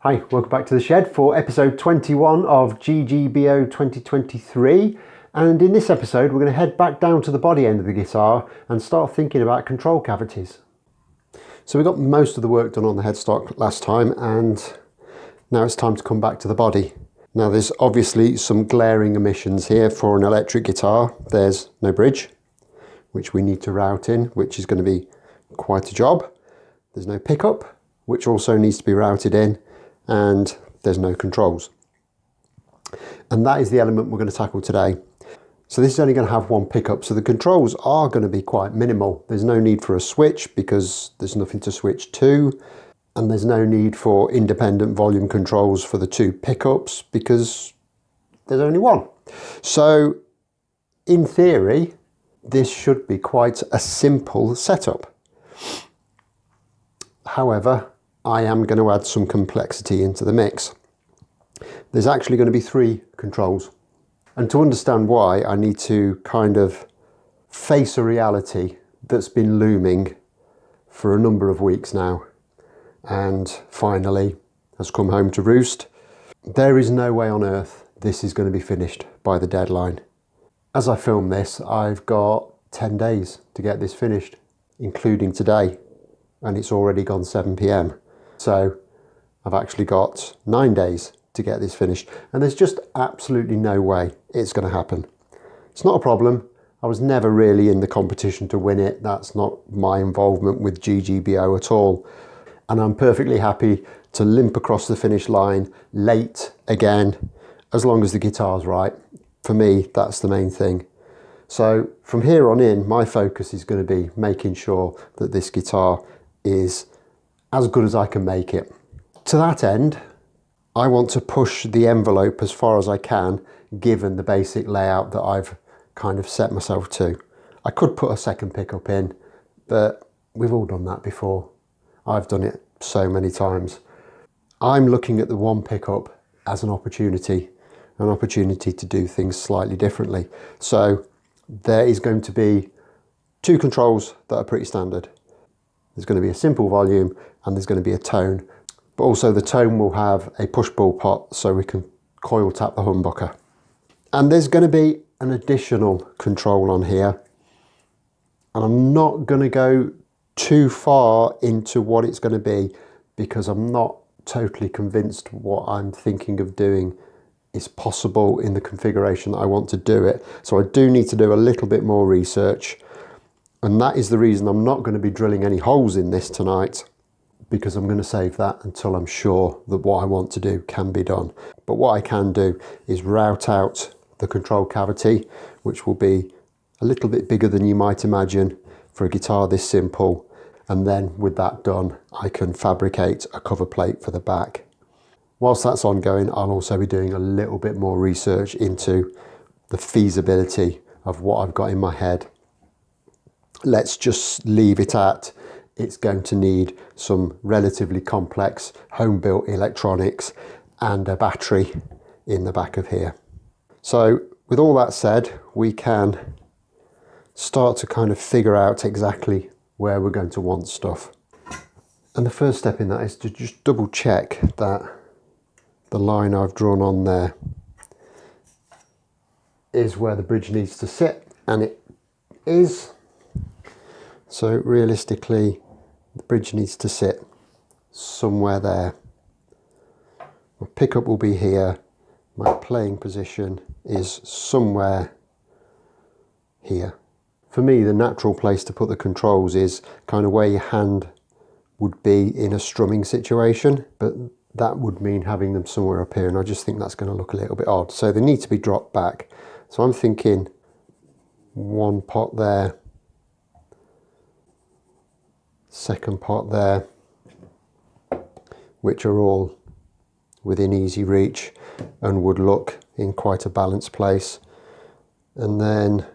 Hi, welcome back to the shed for episode 21 of GGBO 2023. And in this episode, we're going to head back down to the body end of the guitar and start thinking about control cavities. So we got most of the work done on the headstock last time, and now it's time to come back to the body. Now there's obviously some glaring omissions here for an electric guitar. There's no bridge, which we need to route in, which is going to be quite a job. There's no pickup, which also needs to be routed in. And there's no controls. And that is the element we're going to tackle today. So this is only going to have one pickup, so the controls are going to be quite minimal. There's no need for a switch because there's nothing to switch to, and there's no need for independent volume controls for the two pickups because there's only one. So in theory, this should be quite a simple setup. However, I am going to add some complexity into the mix. There's actually going to be 3 controls. And to understand why, I need to kind of face a reality that's been looming for a number of weeks now, and finally has come home to roost. There is no way on earth this is going to be finished by the deadline. As I film this, I've got 10 days to get this finished, including today, and it's already gone 7 p.m. So I've actually got 9 days to get this finished, and there's just absolutely no way it's going to happen. It's not a problem. I was never really in the competition to win it. That's not my involvement with GGBO at all. And I'm perfectly happy to limp across the finish line late again, as long as the guitar's right. For me, that's the main thing. So from here on in, my focus is going to be making sure that this guitar is as good as I can make it. To that end, I want to push the envelope as far as I can, given the basic layout that I've kind of set myself to. I could put a second pickup in, but we've all done that before. I've done it so many times. I'm looking at the one pickup as an opportunity to do things slightly differently. So there is going to be 2 controls that are pretty standard. There's going to be a simple volume and there's going to be a tone, but also the tone will have a push-pull pot so we can coil tap the humbucker. And there's going to be an additional control on here, and I'm not going to go too far into what it's going to be because I'm not totally convinced what I'm thinking of doing is possible in the configuration that I want to do it. So I do need to do a little bit more research. And that is the reason I'm not going to be drilling any holes in this tonight, because I'm going to save that until I'm sure that what I want to do can be done. But what I can do is route out the control cavity, which will be a little bit bigger than you might imagine for a guitar this simple. And then with that done, I can fabricate a cover plate for the back. Whilst that's ongoing, I'll also be doing a little bit more research into the feasibility of what I've got in my head. Let's just leave it at it's going to need some relatively complex home-built electronics and a battery in the back of here. So with all that said, we can start to kind of figure out exactly where we're going to want stuff. And the first step in that is to just double check that the line I've drawn on there is where the bridge needs to sit, and it is. So realistically, the bridge needs to sit somewhere there. My pickup will be here. My playing position is somewhere here. For me, the natural place to put the controls is kind of where your hand would be in a strumming situation, but that would mean having them somewhere up here, and I just think that's going to look a little bit odd. So they need to be dropped back. So I'm thinking one pot there, second pot there, which are all within easy reach and would look in quite a balanced place, and then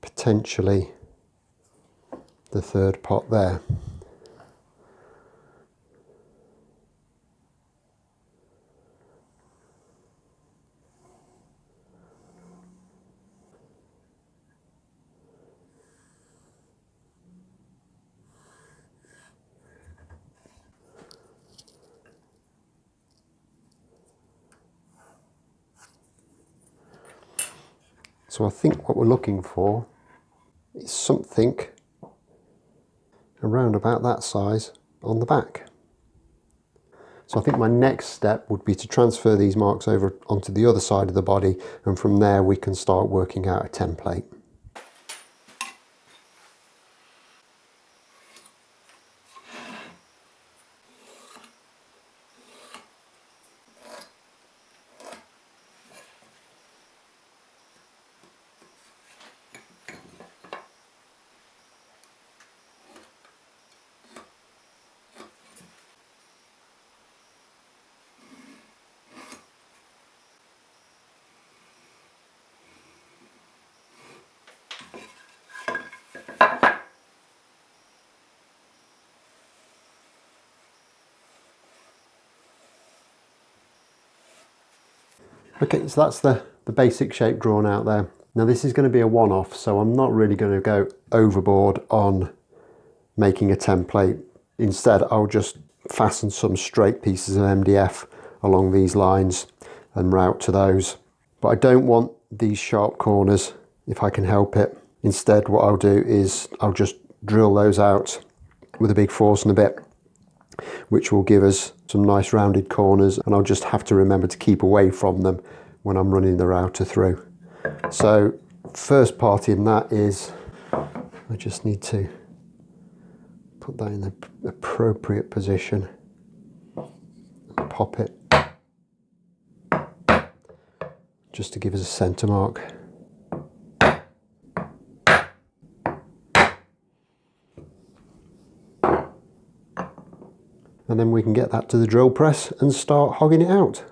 potentially the third pot there. So I think what we're looking for is something around about that size on the back. So I think my next step would be to transfer these marks over onto the other side of the body, and from there we can start working out a template. Okay, so that's the basic shape drawn out there. Now this is going to be a one-off, so I'm not really going to go overboard on making a template. Instead, I'll just fasten some straight pieces of MDF along these lines and route to those. But I don't want these sharp corners if I can help it. Instead, what I'll do is I'll just drill those out with a big Forstner bit, which will give us some nice rounded corners, and I'll just have to remember to keep away from them when I'm running the router through. So first part in that is I just need to put that in the appropriate position and pop it just to give us a centre mark. And then we can get that to the drill press and start hogging it out.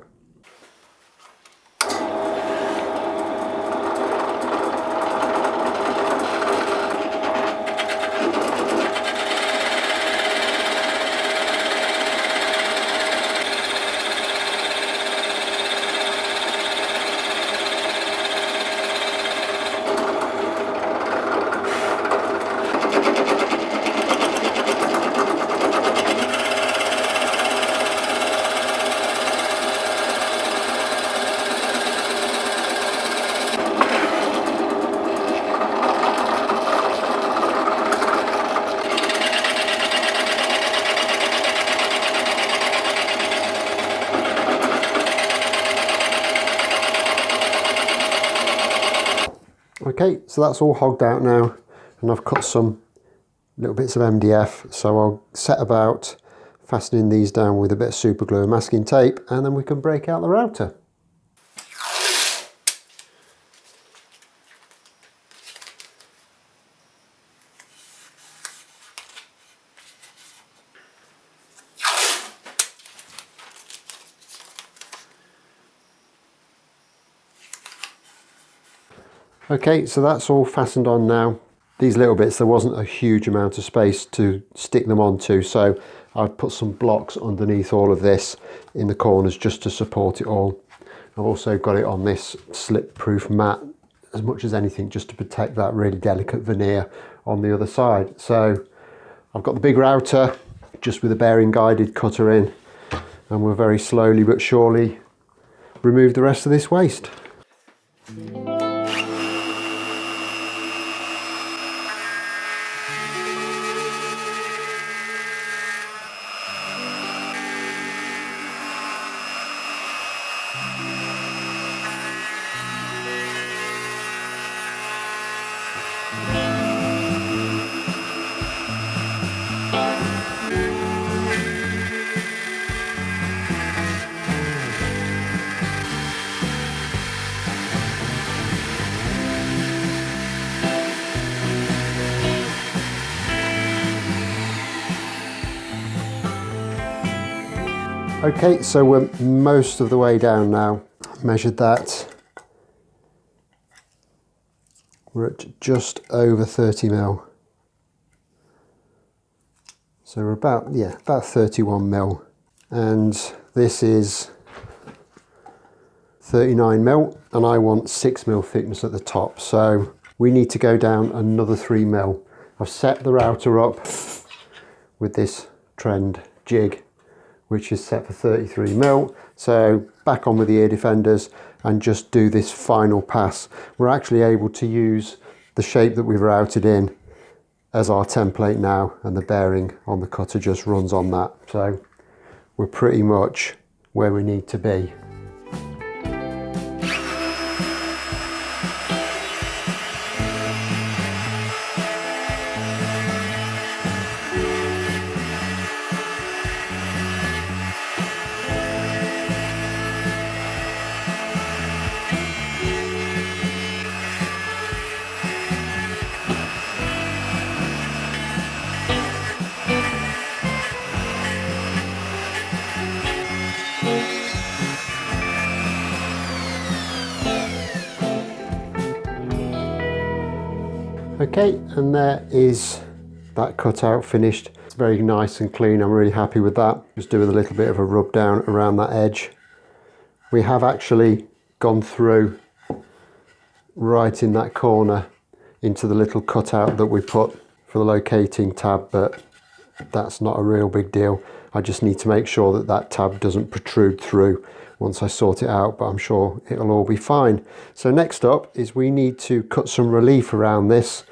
Okay, so that's all hogged out now, and I've cut some little bits of MDF, so I'll set about fastening these down with a bit of super glue and masking tape, and then we can break out the router. Okay, so that's all fastened on now. These little bits, there wasn't a huge amount of space to stick them onto, so I've put some blocks underneath all of this in the corners just to support it all. I've also got it on this slip-proof mat as much as anything, just to protect that really delicate veneer on the other side. So I've got the big router just with a bearing guided cutter in, and we'll very slowly but surely remove the rest of this waste. Okay, so we're most of the way down now. Measured that. We're at just over 30 mil. So we're about 31 mil. And this is 39 mil, and I want 6 mil thickness at the top. So we need to go down another 3 mil. I've set the router up with this trend jig, which is set for 33 mil. So back on with the ear defenders, and just do this final pass. We're actually able to use the shape that we've routed in as our template now, and the bearing on the cutter just runs on that. So we're pretty much where we need to be. Okay, and there is that cutout finished. It's very nice and clean. I'm really happy with that. Just doing a little bit of a rub down around that edge. We have actually gone through right in that corner into the little cutout that we put for the locating tab, but that's not a real big deal. I just need to make sure that that tab doesn't protrude through once I sort it out, but I'm sure it'll all be fine. So next up is we need to cut some relief around this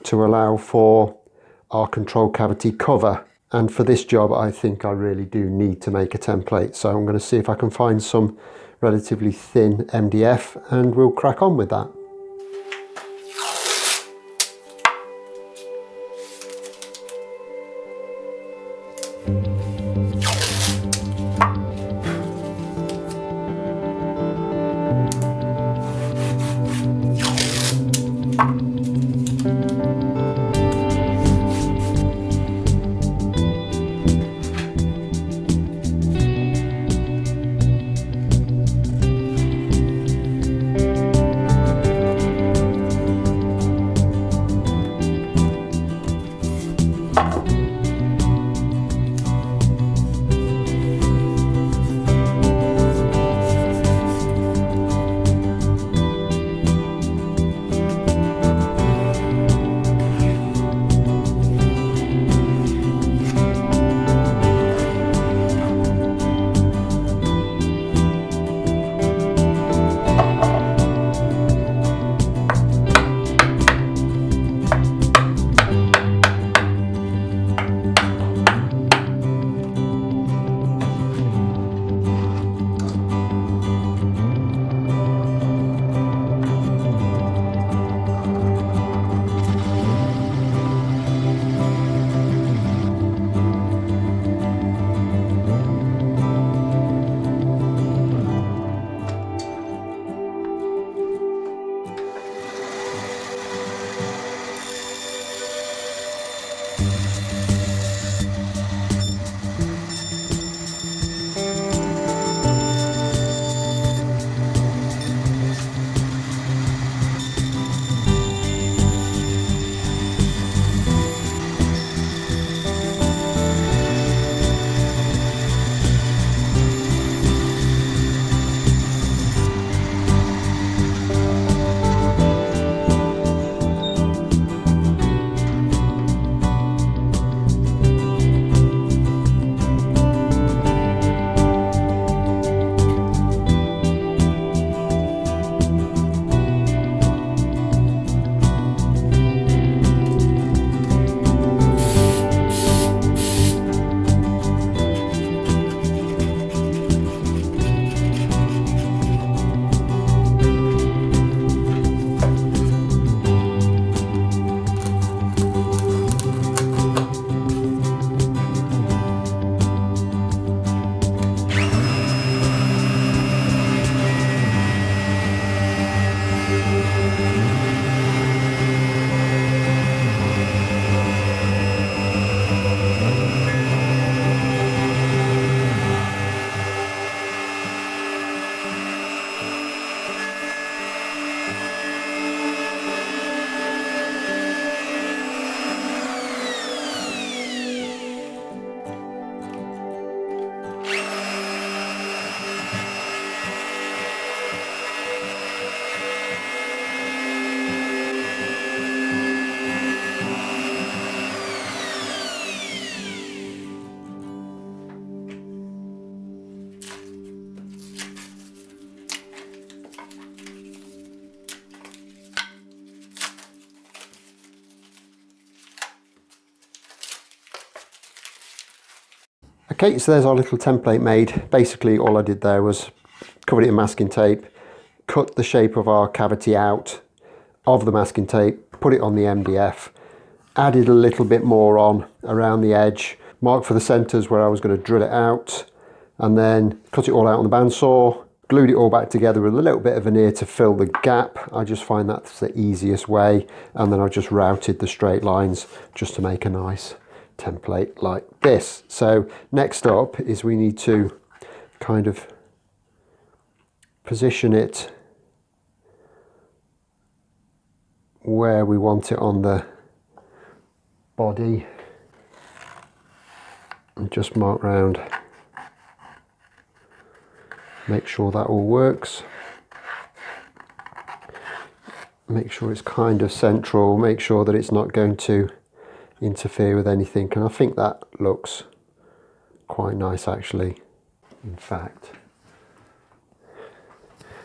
to allow for our control cavity cover. And for this job, I think I really do need to make a template. So I'm going to see if I can find some relatively thin MDF and we'll crack on with that. Okay, so there's our little template made. Basically all I did there was covered it in masking tape, cut the shape of our cavity out of the masking tape, put it on the MDF, added a little bit more on around the edge, marked for the centres where I was going to drill it out, and then cut it all out on the bandsaw, glued it all back together with a little bit of veneer to fill the gap. I just find that's the easiest way, and then I just routed the straight lines just to make a nice template like this. So next up is we need to kind of position it where we want it on the body and just mark round, make sure that all works, make sure it's kind of central, make sure that it's not going to interfere with anything, and I think that looks quite nice actually. In fact,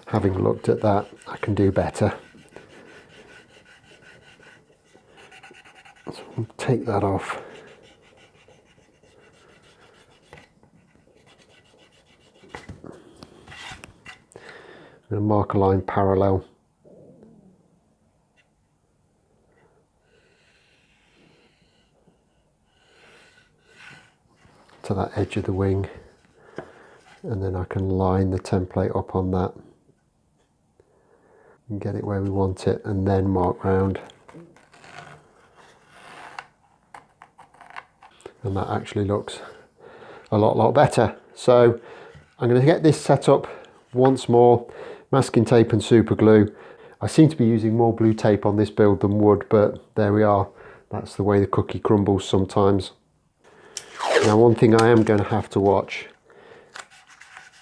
having looked at that, I can do better. So we'll take that off. I'm going to mark a line parallel to that edge of the wing, and then I can line the template up on that and get it where we want it, and then mark round. And that actually looks a lot better. So I'm going to get this set up once more, masking tape and super glue. I seem to be using more blue tape on this build than wood, but there we are. That's the way the cookie crumbles sometimes. Now one thing I am going to have to watch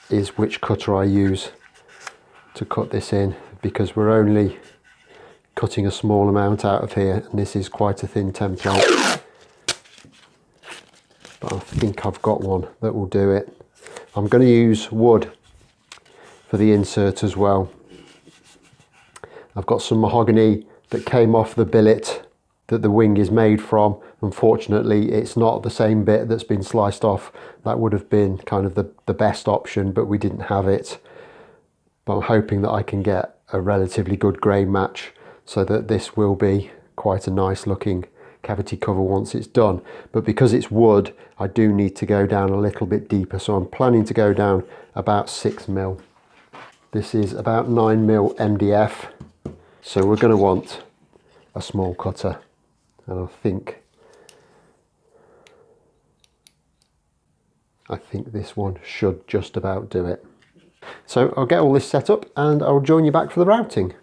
is which cutter I use to cut this in, because we're only cutting a small amount out of here, and this is quite a thin template. But I think I've got one that will do it. I'm going to use wood for the insert as well. I've got some mahogany that came off the billet that the wing is made from. Unfortunately, it's not the same bit that's been sliced off. That would have been kind of the best option, but we didn't have it. But I'm hoping that I can get a relatively good grain match so that this will be quite a nice looking cavity cover once it's done. But because it's wood, I do need to go down a little bit deeper, so I'm planning to go down about 6mm. This is about 9mm MDF, so we're going to want a small cutter, and I think this one should just about do it. So I'll get all this set up and I'll join you back for the routing.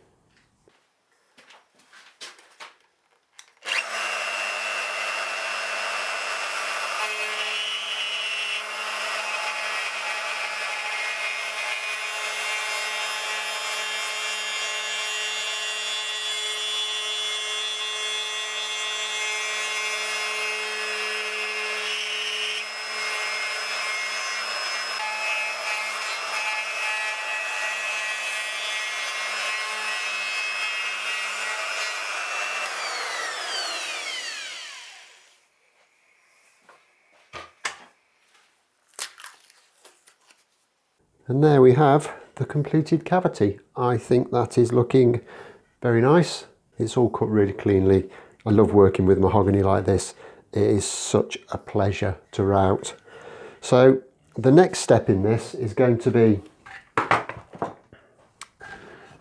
And there we have the completed cavity. I think that is looking very nice. It's all cut really cleanly. I love working with mahogany like this. It is such a pleasure to route. So the next step in this is going to be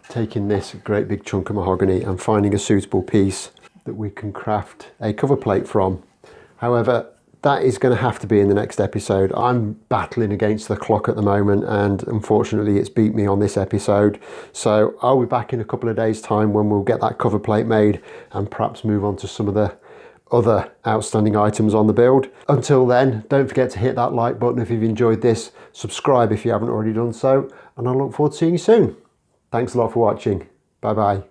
taking this great big chunk of mahogany and finding a suitable piece that we can craft a cover plate from. However, that is going to have to be in the next episode. I'm battling against the clock at the moment, and unfortunately it's beat me on this episode. So I'll be back in a couple of days' time when we'll get that cover plate made and perhaps move on to some of the other outstanding items on the build. Until then, don't forget to hit that like button if you've enjoyed this, subscribe if you haven't already done so, and I look forward to seeing you soon. Thanks a lot for watching. Bye bye.